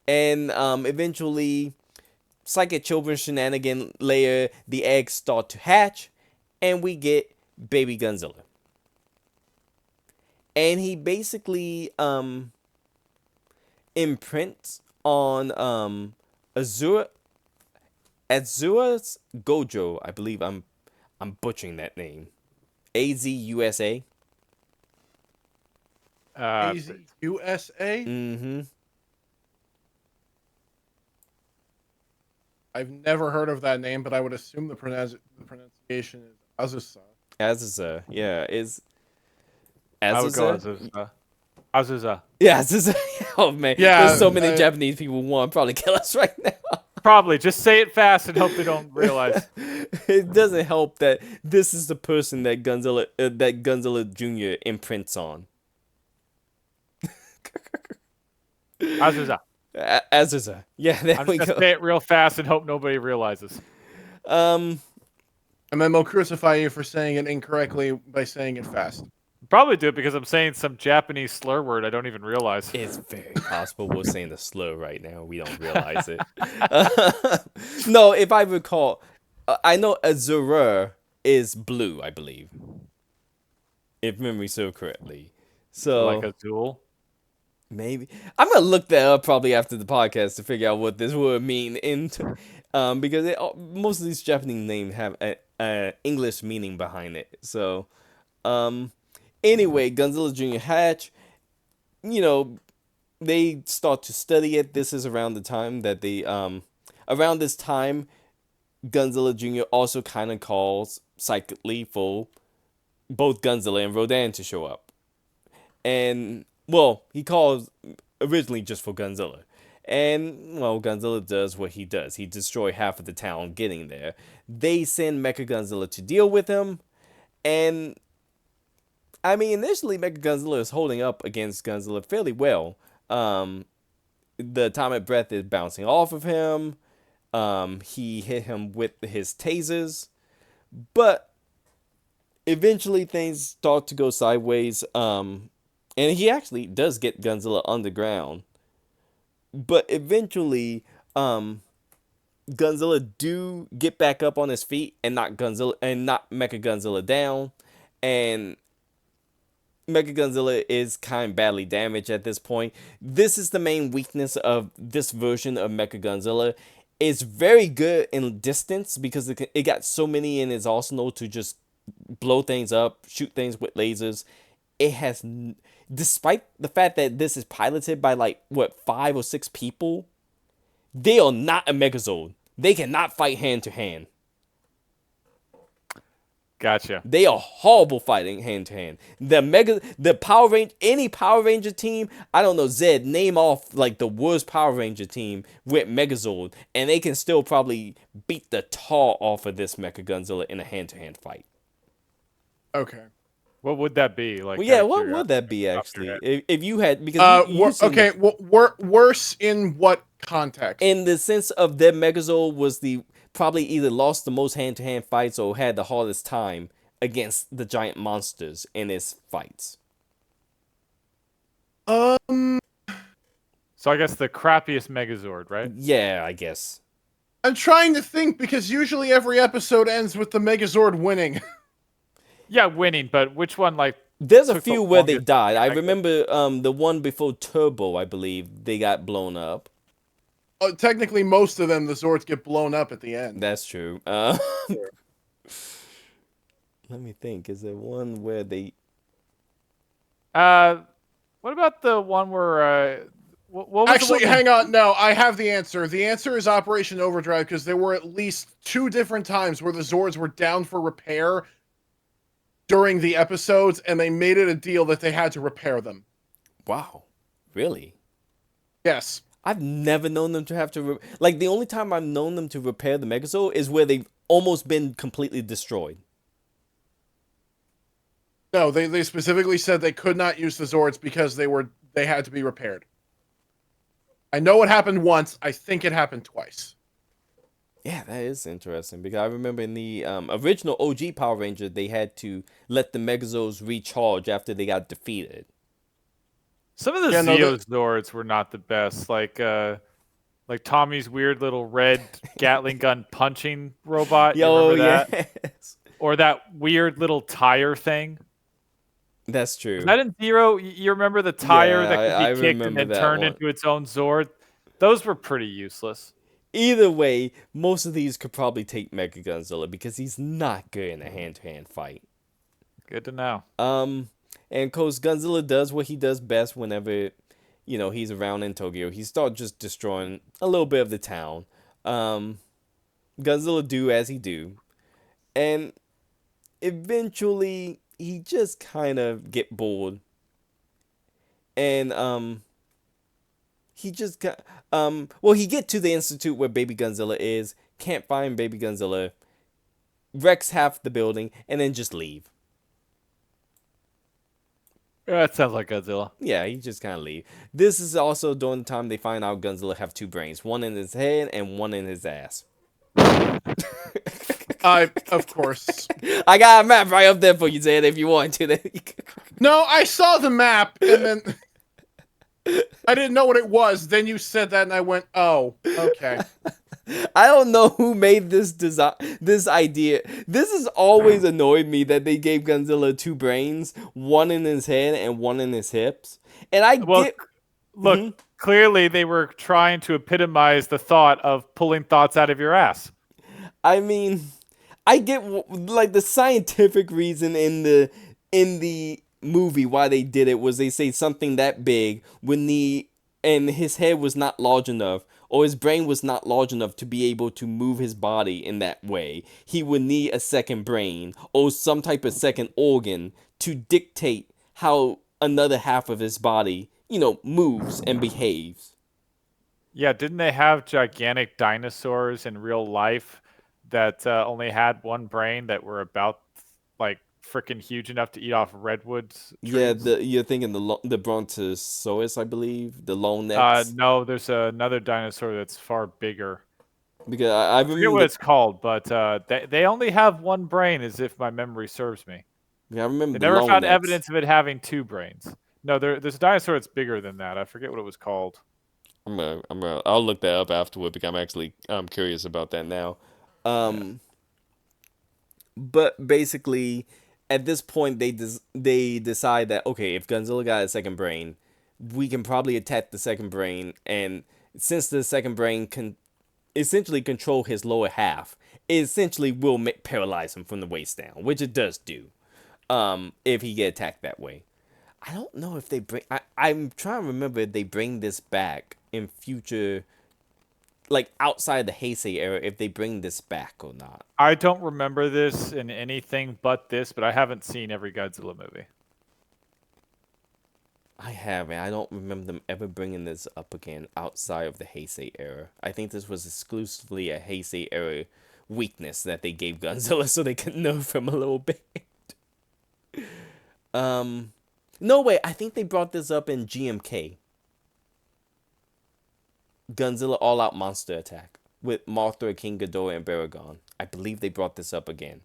And eventually, Psychic Children shenanigan layer, the eggs start to hatch, and we get baby Godzilla. And he basically imprints on Azura's Gojo. I believe I'm butchering that name. AZUSA. USA? Mm-hmm. I've never heard of that name, but I would assume the pronunciation is Azusa. Azusa, yeah, is I would go Azusa. Azusa. Yeah, Azusa. Oh man, Yeah, there's so many Japanese people who want to probably kill us right now. Probably. Just say it fast and hope they don't realize. It doesn't help that this is the person that Godzilla Jr. imprints on. Azusa. Azusa. Yeah, there I'm we just go. gonna say it real fast and hope nobody realizes. And then they'll crucify you for saying it incorrectly by saying it fast. Probably do it because I'm saying some Japanese slur word I don't even realize. It's very possible we're saying the slur right now. We don't realize it. No, if I recall, I know Azura is blue, I believe. If memory serves correctly. So Like a duel. maybe I'm gonna look that up probably after the podcast to figure out what this would mean because most of these Japanese names have a English meaning behind it. So anyway, Godzilla Jr. hatch, they start to study it. This is around the time that around this time, Godzilla Jr. also kind of calls psychically for both Godzilla and Rodan to show up. And, well, he calls originally just for Godzilla. And, well, Godzilla does what he does. He destroys half of the town getting there. They send MechaGodzilla to deal with him. And, I mean, initially MechaGodzilla is holding up against Godzilla fairly well. The atomic breath is bouncing off of him. He hit him with his tasers. But eventually things start to go sideways. And he actually does get Godzilla underground. But eventually, Godzilla do get back up on his feet and knock MechaGodzilla down. And MechaGodzilla is kind of badly damaged at this point. This is the main weakness of this version of MechaGodzilla. It's very good in distance because it got so many in its arsenal to just blow things up, shoot things with lasers. It has, despite the fact that this is piloted by 5 or 6 people, they are not a Megazord. They cannot fight hand to hand. Gotcha. They are horrible fighting hand to hand. Any Power Ranger team, I don't know, Zed, name off the worst Power Ranger team with Megazord, and they can still probably beat the tar off of this MechaGodzilla in a hand to hand fight. Okay. What would that be? What would that be actually? If you had worse in what context? In the sense of their Megazord was probably either lost the most hand-to-hand fights or had the hardest time against the giant monsters in its fights. So I guess the crappiest Megazord, right? Yeah, I guess. I'm trying to think because usually every episode ends with the Megazord winning. Yeah, winning, but which one There's a few where they died. I remember the one before Turbo, I believe, they got blown up. technically, most of them, the Zords get blown up at the end. That's true. Let me think. Is there one where they? What about the one where? What was Actually, the one hang on. No, I have the answer. The answer is Operation Overdrive, because there were at least 2 different times where the Zords were down for repair during the episodes, and they made it a deal that they had to repair them. Wow, really? Yes. I've never known them to have to like the only time I've known them to repair the Megazord is where they've almost been completely destroyed. No, they specifically said they could not use the Zords because they had to be repaired. I know it happened once. I think it happened twice. Yeah, that is interesting because I remember in the original OG Power Ranger, they had to let the Megazords recharge after they got defeated. Some of the Zeozords were not the best, like Tommy's weird little red Gatling gun punching robot. You remember that? Yes. Or that weird little tire thing. That's true. Was that in Zero? You remember the tire Yeah, that could be kicked and then turned into its own Zord? Those were pretty useless. Either way, most of these could probably take MechaGodzilla because he's not good in a hand-to-hand fight. Good to know. And of course, Godzilla does what he does best whenever, he's around in Tokyo. He starts just destroying a little bit of the town. Godzilla do as he do. And eventually, he just kind of get bored. And, he just got, he get to the institute where Baby Godzilla is, can't find Baby Godzilla, wrecks half the building, and then just leave. That sounds like Godzilla. Yeah, he just kind of leave. This is also during the time they find out Godzilla have 2 brains, one in his head and one in his ass. Of course. I got a map right up there for you, Zed, if you want to. No, I saw the map, and then I didn't know what it was. Then you said that, and I went, "Oh, okay." I don't know who made this idea. This has always annoyed me that they gave Godzilla 2 brains, one in his head and one in his hips. And look, clearly they were trying to epitomize the thought of pulling thoughts out of your ass. I mean, I get like the scientific reason in the movie why they did it was they say something that big and his head was not large enough or his brain was not large enough to be able to move his body in that way. He would need a second brain or some type of second organ to dictate how another half of his body, moves and behaves. Yeah, didn't they have gigantic dinosaurs in real life that only had 1 brain that were about like freaking huge enough to eat off redwoods trees? Yeah, you're thinking the Brontosaurus, I believe, the long necks. No, there's another dinosaur that's far bigger. Because I forget what it's called, but they only have 1 brain, as if my memory serves me. Yeah, I remember. They never found evidence of it having 2 brains. No, there's a dinosaur that's bigger than that. I forget what it was called. I'll look that up afterward because I'm actually curious about that now. But basically, at this point, they decide that, okay, if Godzilla got a second brain, we can probably attack the second brain, and since the second brain can essentially control his lower half, it essentially will paralyze him from the waist down, which it does do, if he get attacked that way. I don't know if they bring... I'm trying to remember if they bring this back in future... like outside the Heisei era, if they bring this back or not. I don't remember this in anything but this, but I haven't seen every Godzilla movie. I haven't. I don't remember them ever bringing this up again outside of the Heisei era. I think this was exclusively a Heisei era weakness that they gave Godzilla so they could nerf him a little bit. No, wait. I think they brought this up in GMK. Godzilla All-Out Monster Attack with Mothra, King Ghidorah, and Baragon. I believe they brought this up again.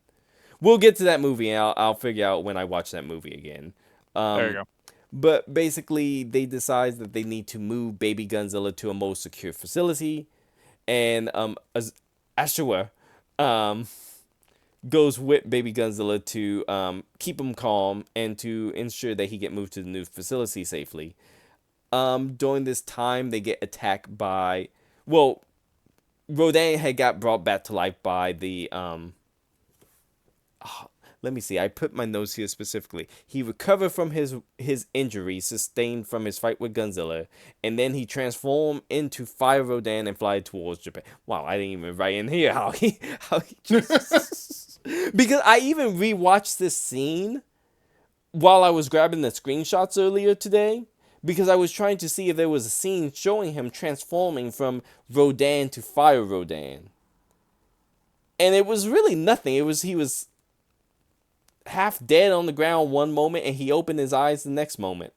We'll get to that movie, and I'll figure out when I watch that movie again. There you go. But basically, they decide that they need to move Baby Godzilla to a more secure facility, and Ashura goes with Baby Godzilla to keep him calm and to ensure that he get moved to the new facility safely. During this time, they get attacked by well, Rodan had got brought back to life by the let me see. I put my notes here specifically. He recovered from his injury sustained from his fight with Godzilla, and then he transformed into Fire Rodan and fly towards Japan. Wow, I didn't even write in here how he just... Because I even rewatched this scene while I was grabbing the screenshots earlier today, because I was trying to see if there was a scene showing him transforming from Rodan to Fire Rodan. And it was really nothing. He was half dead on the ground one moment, and he opened his eyes the next moment.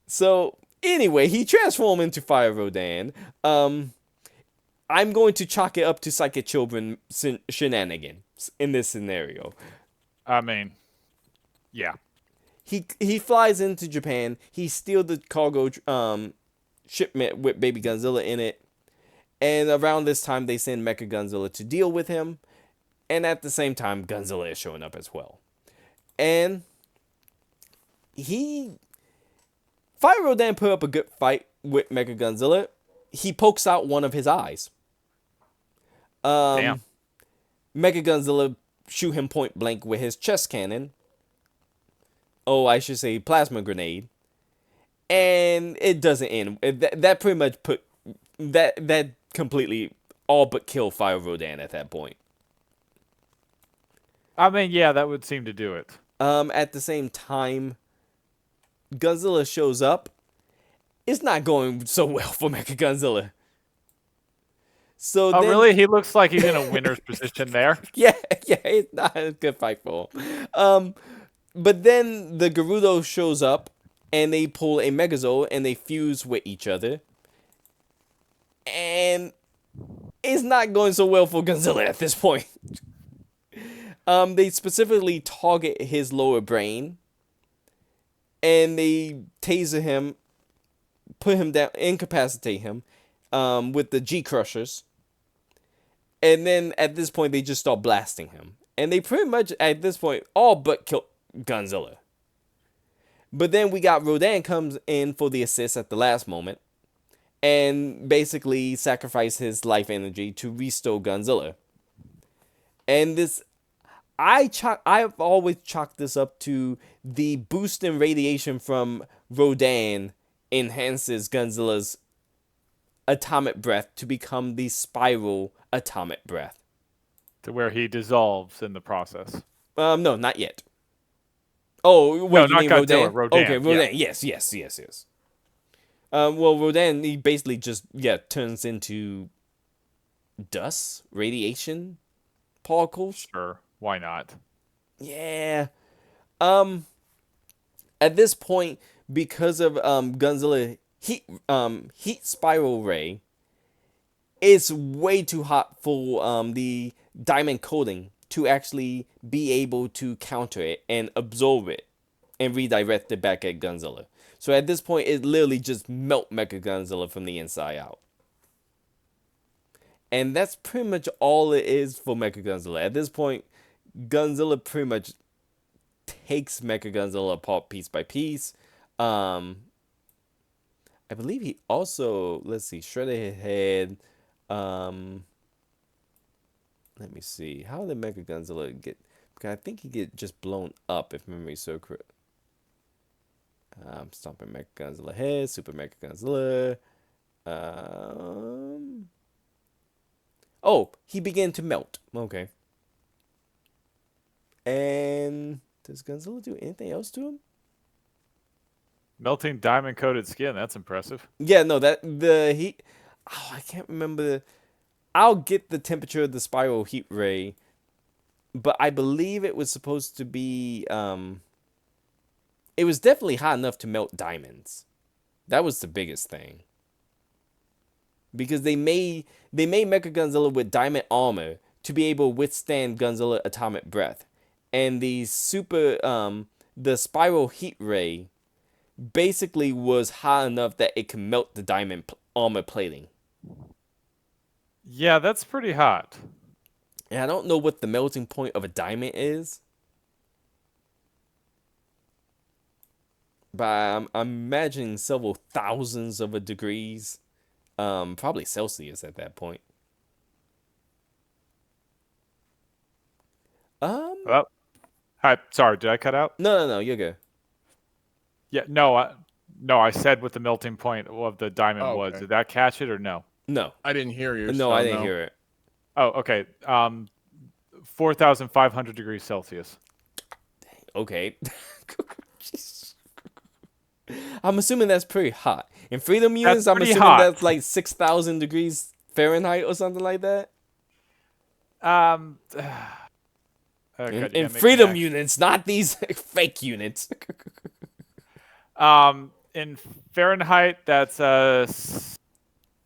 So, anyway, he transformed into Fire Rodan. I'm going to chalk it up to Psychic Children shenanigans in this scenario. I mean, yeah. He flies into Japan. He steals the cargo shipment with Baby Godzilla in it. And around this time, they send MechaGodzilla to deal with him. And at the same time, Godzilla is showing up as well. And Fire Rodan put up a good fight with MechaGodzilla. He pokes out one of his eyes. Damn. MechaGodzilla shoot him point blank with his chest cannon. Oh, I should say plasma grenade. And it doesn't end. That pretty much put... That completely all but kill Fire Rodan at that point. I mean, yeah, that would seem to do it. At the same time, Godzilla shows up. It's not going so well for MechaGodzilla. So then, really? He looks like he's in a winner's position there. Yeah, it's not a good fight for him. But then the Gerudo shows up, and they pull a Megazord, and they fuse with each other. And it's not going so well for Godzilla at this point. They specifically target his lower brain, and they taser him, put him down, incapacitate him with the G Crushers. And then at this point, they just start blasting him. And they pretty much, at this point, all but kill Godzilla. But then we got Rodan comes in for the assist at the last moment. And basically sacrifice his life energy to restore Godzilla. And this, I've always chalked this up to the boost in radiation from Rodan enhances Godzilla's atomic breath to become the spiral atomic breath. To where he dissolves in the process. No, not yet. Oh, wait, no, you not mean Godzilla, Rodan? Rodan. Okay, Rodan. Yeah. Yes. Well, Rodan, he basically just, turns into dust, radiation particles. Sure, why not? Yeah. At this point, because of Godzilla heat spiral ray, it's way too hot for the diamond coating to actually be able to counter it and absorb it and redirect it back at Godzilla. So at this point, it literally just melt MechaGodzilla from the inside out. And that's pretty much all it is for MechaGodzilla. At this point, Godzilla pretty much takes MechaGodzilla apart piece by piece. I believe he also, shredded his head. Let me see. How did MechaGodzilla get... Because I think he get just blown up, if memory so correct. Stomping MechaGodzilla head, Super MechaGodzilla. Oh, he began to melt. Okay. And does Godzilla do anything else to him? Melting diamond-coated skin, that's impressive. Yeah, no, heat... Oh, I can't remember. I'll get the temperature of the spiral heat ray. But I believe it was supposed to be... It was definitely hot enough to melt diamonds. That was the biggest thing. Because they made MechaGodzilla with diamond armor to be able to withstand Godzilla atomic breath. And the spiral heat ray basically was hot enough that it could melt the diamond armor plating. Yeah, that's pretty hot. And I don't know what the melting point of a diamond is. But I'm imagining several thousands of degrees. Probably Celsius at that point. Well, hi, sorry, did I cut out? No, you're good. Yeah, no, I said what the melting point of the diamond Oh, was. okay. Did that catch it or no? No, I didn't hear you. no, so I didn't hear it. Oh, okay. 4,500 degrees Celsius. Okay. I'm assuming that's pretty hot. In freedom units, I'm pretty assuming hot. that's like 6,000 degrees Fahrenheit or something like that. Oh, God, you In gotta make me freedom act- units, not these fake units. In Fahrenheit, that's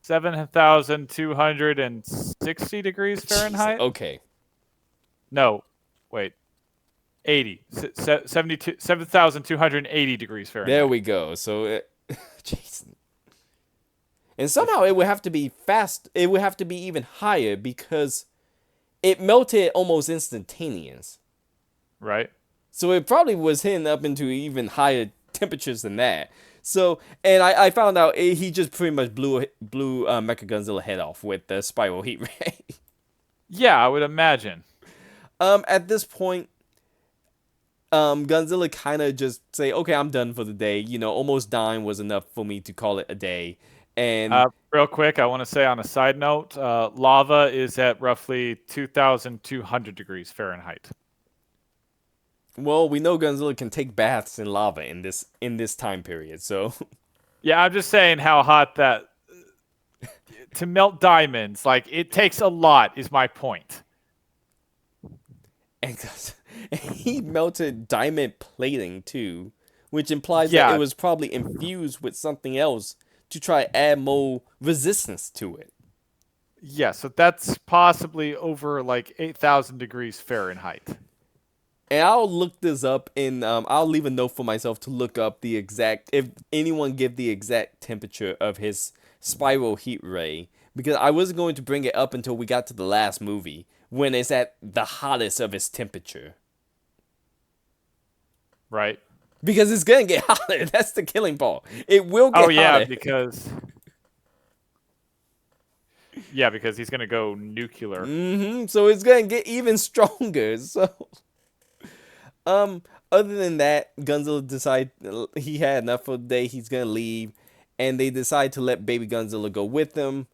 7,260 degrees Fahrenheit. Okay. No, wait. 80. 7,280 degrees Fahrenheit. There we go. So, Jason. And somehow it would have to be fast. It would have to be even higher because it melted almost instantaneous. Right? So it probably was hitting up into even higher temperatures than that. So, and I found out he just pretty much blew MechaGodzilla head off with the spiral heat ray. Yeah, I would imagine. At this point, Godzilla kind of just say, okay, I'm done for the day. You know, almost dying was enough for me to call it a day. And Real quick, I want to say on a side note, lava is at roughly 2,200 degrees Fahrenheit. well, we know Godzilla can take baths in lava in this time period. So, Yeah, I'm just saying how hot that to melt diamonds, like it takes a lot, is my point. and he melted diamond plating too, which implies Yeah. that it was probably infused with something else to try to add more resistance to it. Yeah, so that's possibly over like 8,000 degrees Fahrenheit. And I'll look this up, and I'll leave a note for myself to look up the exact, if anyone give the exact temperature of his spiral heat ray, because I wasn't going to bring it up until we got to the last movie, when it's at the hottest of its temperature. Right? Because it's gonna get hotter. That's the killing part. It will get Oh yeah, hotter. because he's gonna go nuclear. So it's gonna get even stronger. So, other than that, Godzilla decide he had enough for the day. He's gonna leave, and they decide to let Baby Godzilla go with them.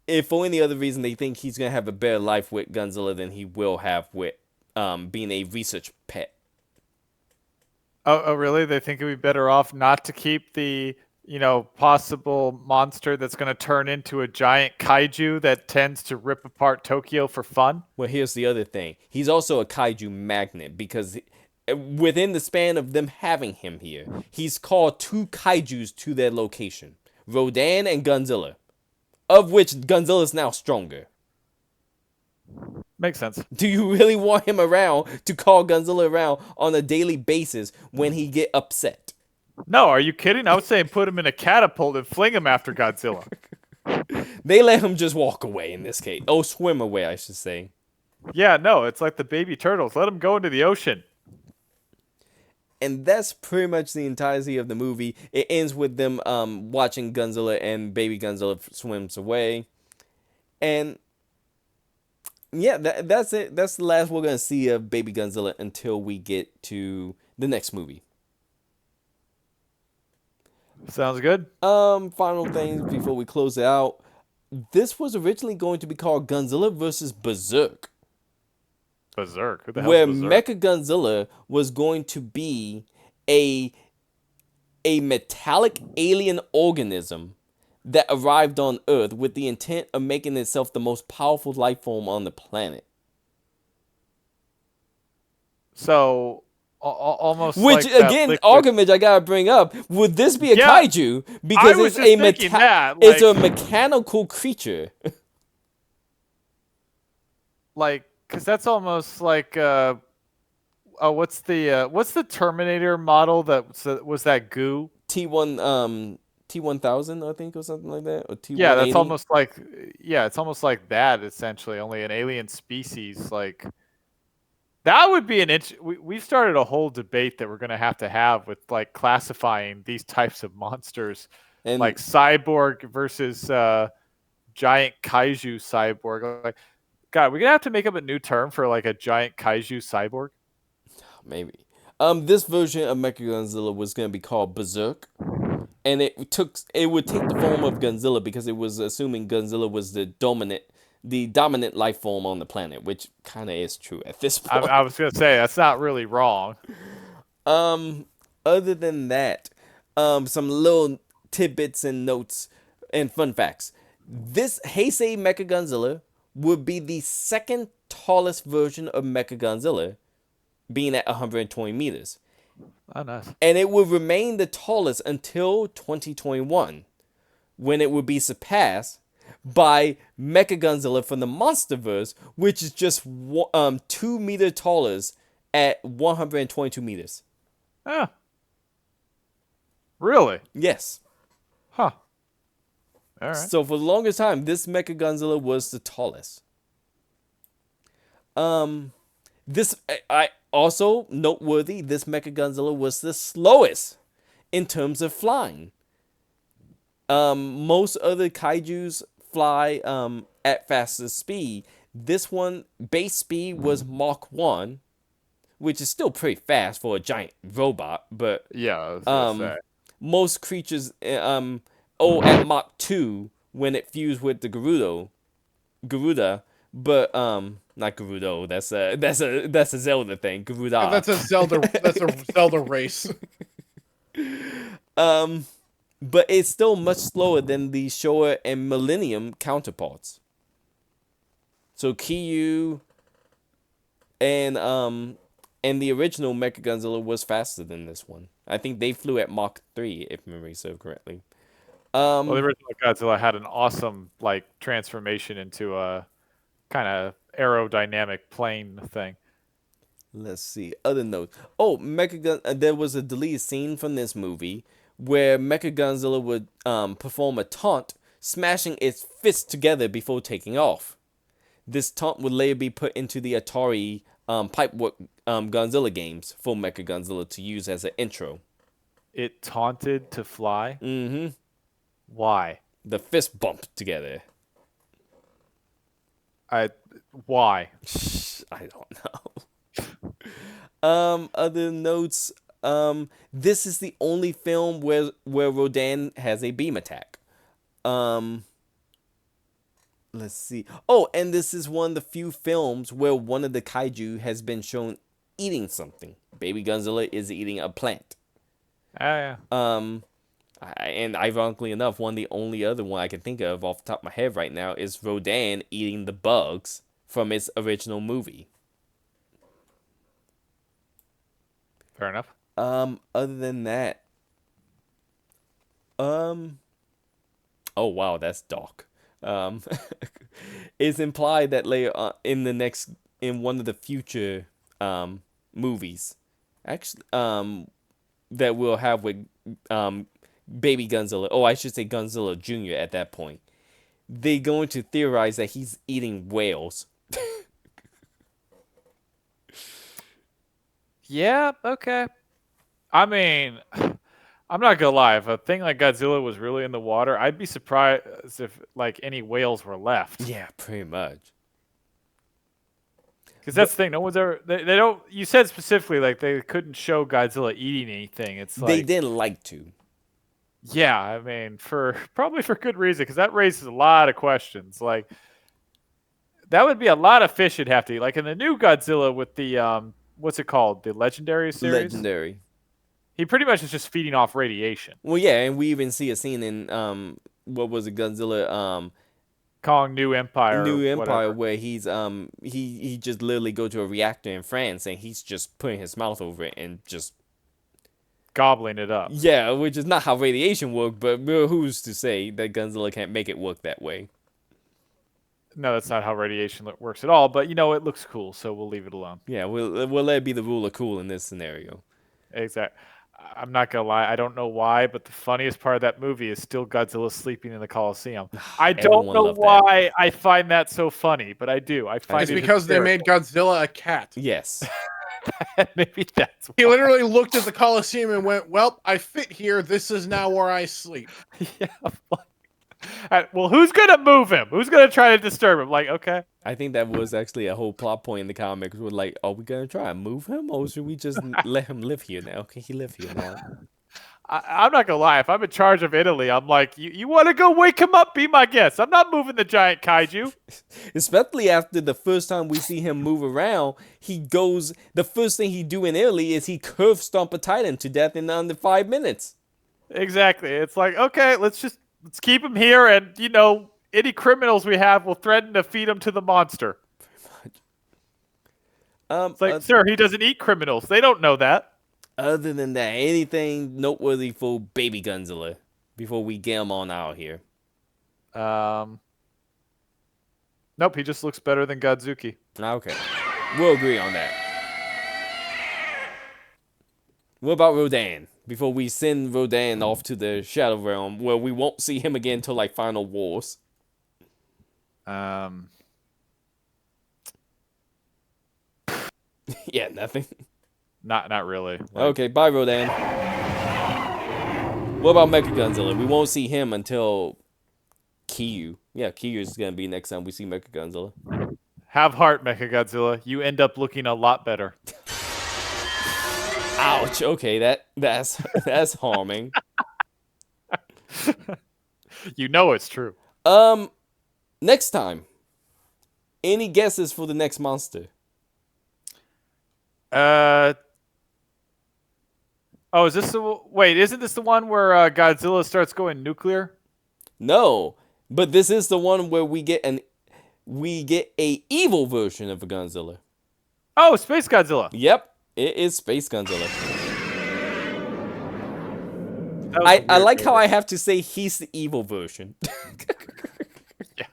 If for any other reason they think he's gonna have a better life with Godzilla than he will have with being a research pet. Oh, really? They think it'd be better off not to keep the, possible monster that's going to turn into a giant kaiju that tends to rip apart Tokyo for fun? Well, here's the other thing. He's also a kaiju magnet because within the span of them having him here, he's called 2 kaijus to their location. Rodan and Godzilla. Of which Godzilla is now stronger. Makes sense. Do you really want him around to call Godzilla around on a daily basis when he get upset? No, are you kidding? I was saying put him in a catapult and fling him after Godzilla. They let him just walk away in this case. Oh, swim away, I should say. Yeah, no, it's like the baby turtles. Let him go into the ocean. And that's pretty much the entirety of the movie. It ends with them watching Godzilla and Baby Godzilla swims away. And yeah, that's it. That's the last we're going to see of Baby Godzilla until we get to the next movie. Sounds good. Final things before we close it out. This was originally going to be called Godzilla vs. Berserk. Berserk? Who the hell Where is Berserk? MechaGodzilla was going to be a metallic alien organism that arrived on Earth with the intent of making itself the most powerful life form on the planet. So, almost Which, like that again, liquid- argument I gotta bring up. Would this be a Yeah, kaiju? Because was it's just thinking that, it's a like- mechanical creature. because that's almost like what's the Terminator model that was that goo? T1000, I think, or something like that, or T180. Yeah, that's almost like it's almost like that essentially, only an alien species. Like That would be an we've started a whole debate that we're going to have with like classifying these types of monsters, And like cyborg versus giant kaiju cyborg. Like, God, we're gonna have to make up a new term for like a giant kaiju cyborg. maybe. This version of MechaGodzilla was gonna be called Berserk, and it would take the form of Godzilla because it was assuming Godzilla was the dominant life form on the planet, which kind of is true at this point. I was gonna say that's not really wrong. Other than that, some little tidbits and notes and fun facts. This Heisei MechaGodzilla would be the second tallest version of MechaGodzilla, being at 120 meters. Oh, nice. And it would remain the tallest until 2021, when it would be surpassed by MechaGodzilla from the MonsterVerse, which is just 2 meter taller at 122 meters. Oh, really? Yes. Huh. All right. So for the longest time, this MechaGodzilla was the tallest. This I also noteworthy. This MechaGodzilla was the slowest in terms of flying. Most other kaiju's fly at faster speed. This one base speed was Mach 1, which is still pretty fast for a giant robot, but Yeah. I was gonna say. most creatures at Mach 2 when it fused with the Garuda, but not Gerudo, that's a Zelda thing, Garuda. That's a Zelda race. But it's still much slower than the Showa and Millennium counterparts. So Kyu and the original MechaGodzilla was faster than this one. I think they flew at Mach 3, if memory serves correctly. Well, the original Godzilla had an awesome like transformation into a kind of aerodynamic plane thing. Let's see. Other notes. Oh, there was a deleted scene from this movie where MechaGodzilla would perform a taunt, smashing its fists together before taking off. This taunt would later be put into the Atari Pipework Godzilla games for MechaGodzilla to use as an intro. It taunted to fly. Mm-hmm. Why? The fist bumped together. Why? I don't know. Other notes. This is the only film where Rodan has a beam attack. Let's see. Oh, and this is one of the few films where one of the kaiju has been shown eating something. Baby Godzilla is eating a plant. Yeah. And ironically enough, one of the only other one I can think of off the top of my head right now is Rodan eating the bugs from its original movie. Fair enough. Other than that, oh wow, that's dark. It's implied that later in one of the future movies, actually, that we'll have with Baby Godzilla. Oh, I should say Godzilla Jr. at that point. They're going to theorize that he's eating whales. Yeah. Okay. I mean, I'm not gonna lie. If a thing like Godzilla was really in the water, I'd be surprised if like any whales were left. Yeah, pretty much. Because that's the thing. No one's ever. They don't. You said specifically like they couldn't show Godzilla eating anything. It's like They didn't like to. Yeah, I mean, probably for good reason, because that raises a lot of questions. Like, that would be a lot of fish you'd have to eat. Like in the new Godzilla with the what's it called, the Legendary series? Legendary. He pretty much is just feeding off radiation. Well, yeah, and we even see a scene in what was it, Godzilla Kong New Empire. New Empire, whatever. where he's he just literally go to a reactor in France and he's just putting his mouth over it and just Gobbling it up. yeah, which is not how radiation works, but who's to say that Godzilla can't make it work that way? No, that's not how radiation works at all. But you know, it looks cool, so we'll leave it alone. Yeah, we'll let it be the rule of cool in this scenario. Exactly. I'm not gonna lie, I don't know why, but the funniest part of that movie is still Godzilla sleeping in the Coliseum. I don't Everyone know loved that. why I find that so funny, but I do. I find It's it because they made Godzilla a cat. Yes. maybe that's why. He literally looked at the Coliseum and went, "Well, I fit here. This is now where I sleep." Yeah. Well, who's gonna move him? Who's gonna try to disturb him? Like, okay. I think that was actually a whole plot point in the comics. We're like, are we gonna try and move him, or should we just let him live here now? Can he live here now? I'm not gonna lie. If I'm in charge of Italy, I'm like, you want to go wake him up? Be my guest. I'm not moving the giant kaiju. Especially after the first time we see him move around, he goes. The first thing he do in Italy is he curve stomp a Titan to death in under 5 minutes. Exactly. It's like, okay, let's keep him here, and any criminals we have will threaten to feed him to the monster. It's like, sir, he doesn't eat criminals. They don't know that. Other than that, anything noteworthy for Baby Godzilla before we get him on out here? Nope, he just looks better than Godzuki. Okay, we'll agree on that. What about Rodan? Before we send Rodan off to the Shadow Realm, where we won't see him again until like Final Wars. Yeah, nothing. Not really. Okay, bye, Rodan. What about MechaGodzilla? We won't see him until Kiyu. Yeah, Kiyu is gonna be next time we see MechaGodzilla. Have heart, MechaGodzilla. You end up looking a lot better. Ouch. Okay, that's harming. You know it's true. Next time. Any guesses for the next monster? Oh, is this wait, isn't this the one where Godzilla starts going nuclear? No, but this is the one where we get a evil version of a Godzilla. Oh, Space Godzilla. Yep, it is Space Godzilla. I like how I have to say he's the evil version.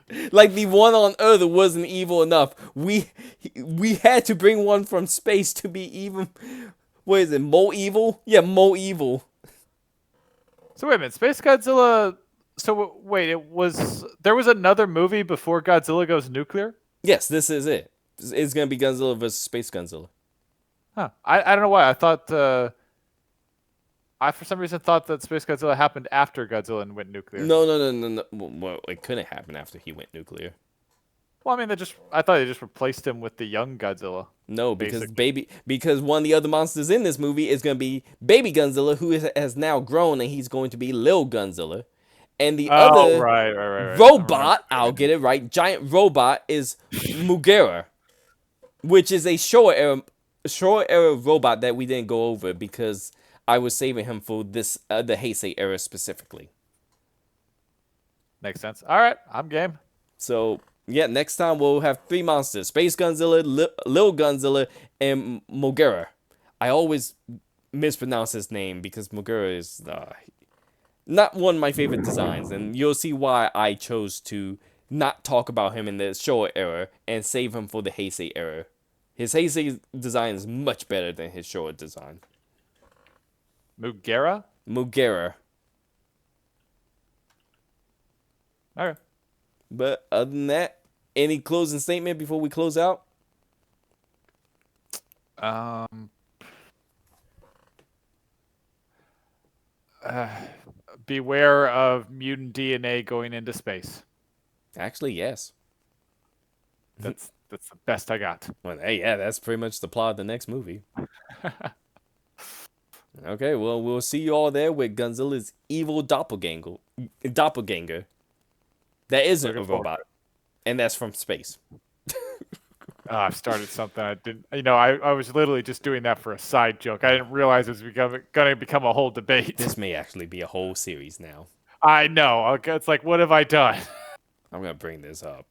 Yeah. Like the one on Earth wasn't evil enough. We had to bring one from space to be even. What is it? More evil? Yeah, more evil. So wait a minute, Space Godzilla. So wait, there was another movie before Godzilla goes nuclear? Yes, this is it. It's gonna be Godzilla versus Space Godzilla. Huh. I don't know why. I thought I for some reason thought that Space Godzilla happened after Godzilla went nuclear. No. Well, it couldn't happen after he went nuclear. Well, I mean, I thought they just replaced him with the young Godzilla. No, because one of the other monsters in this movie is going to be Baby Godzilla, who has now grown, and he's going to be Lil Godzilla. And the other right. robot, I'll get it right, giant robot is Mugera, which is a Showa era robot that we didn't go over because I was saving him for this the Heisei era specifically. Makes sense. All right, I'm game. So yeah, next time we'll have 3 monsters: Space Godzilla, Lil Godzilla, and Mogera. I always mispronounce his name because Mogera is not one of my favorite designs, and you'll see why I chose to not talk about him in the Showa era and save him for the Heisei era. His Heisei design is much better than his Showa design. Mugera? Mugera. All right. But other than that, any closing statement before we close out? Beware of mutant DNA going into space. Actually, yes. That's the best I got. Well, hey, yeah, that's pretty much the plot of the next movie. Okay, well, we'll see you all there with Godzilla's evil doppelganger. That isn't a robot, and that's from space. I've started something I didn't. I was literally just doing that for a side joke. I didn't realize it was going to become a whole debate. This may actually be a whole series now. I know. It's like, what have I done? I'm gonna bring this up.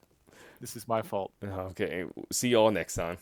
This is my fault. Okay, see y'all next time.